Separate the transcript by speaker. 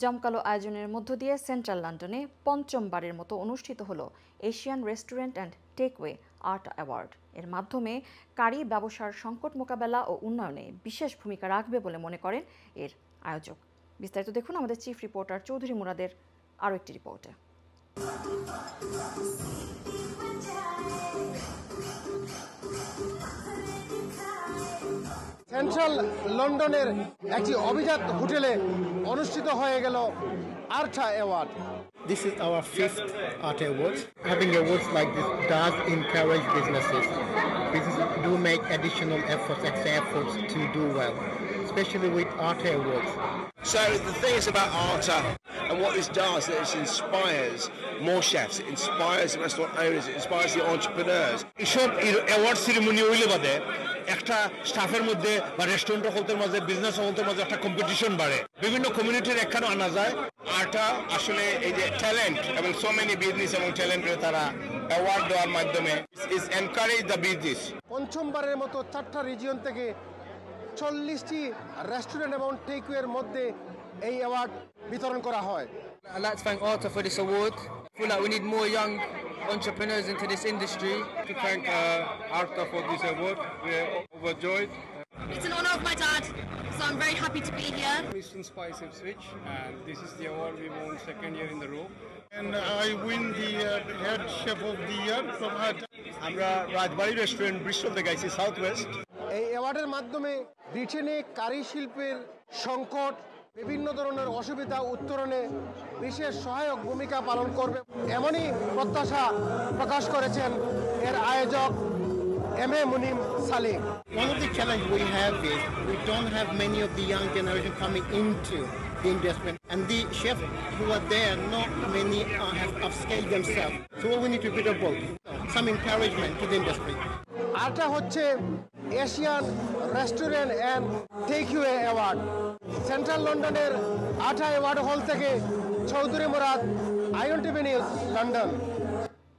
Speaker 1: জমকালো আয়োজনের মধ্য দিয়ে সেন্ট্রাল লন্ডনে পঞ্চমবারের মতো অনুষ্ঠিত হলো Asian restaurant and takeaway art award. এর মাধ্যমে কারি ব্যবসার সংকট মোকাবেলা ও উন্নয়নে বিশেষ ভূমিকা রাখবে বলে মনে করেন এর আয়োজক। বিস্তারিত দেখুন আমাদের চিফ রিপোর্টার চৌধুরী মুরাদের আরও একটি রিপোর্টে।
Speaker 2: সেন্ট্রাল লন্ডনের একটি অভিজাত হোটেলে অনুষ্ঠিত হয়ে গেল আর্টা award.
Speaker 3: This is our fifth Art Awards. Having awards like this does encourage businesses. Businesses do make additional efforts, extra efforts to do well, especially with Art Awards.
Speaker 4: So the thing is about Arta and what this does is it inspires more chefs, it inspires the restaurant owners, it inspires the entrepreneurs.
Speaker 5: এসব award ceremony হইলে বাদে একটা স্টাফের মধ্যে বা restaurant হলতের মাঝে business হলতের মাঝে একটা কম্পিটিশন বাড়ে, বিভিন্ন কমিউনিটির একখানে আনা যায়।
Speaker 4: আর্টা আসলে এই যে ট্যালেন্ট এবং সো মেনি বিজনেস এবং ট্যালেন্টের তারা অ্যাওয়ার্ড দেওয়ার মাধ্যমে ইজ এনকারেজ দ্য বিজনেস।
Speaker 2: পঞ্চমবারের মতো 4টা রিজিয়ন থেকে 40টি রেস্টুরেন্ট এবং টেকওয়ের মধ্যে এই অ্যাওয়ার্ড বিতরণ করা হয়।
Speaker 6: I'd like to thank Arta for this award. I feel like we need more young entrepreneurs into this industry.
Speaker 7: To thank Arta for this award. We're overjoyed.
Speaker 8: It's an honour of my dad, so I'm very happy to be here.
Speaker 7: Eastern Spice Ipswich, and this is the award we won second year in the row.
Speaker 9: And I win the head chef of the year from Arta.
Speaker 5: আমরা রাজবাড়ি restaurant Bristol থেকে আইছি south West.
Speaker 2: এই অ্যাওয়ার্ডের মাধ্যমে ব্রিটেনে কারি শিল্পের সংকট, বিভিন্ন ধরনের অসুবিধা উত্তরণে বিশেষ সহায়ক ভূমিকা পালন করবে এমনই প্রত্যাশা প্রকাশ করেছেন এর আয়োজক M A Munim Salim.
Speaker 3: One of the challenges we have is we don't have many of the young generation coming into the industry, and the chefs who are there, not many have upscaled themselves. So we need to be able some encouragement to the industry.
Speaker 2: আর্টা হচ্ছে Asian restaurant and takeaway award. Central লন্ডনের আর্টা award হল থেকে Chowdhury Murad, in TV news, London.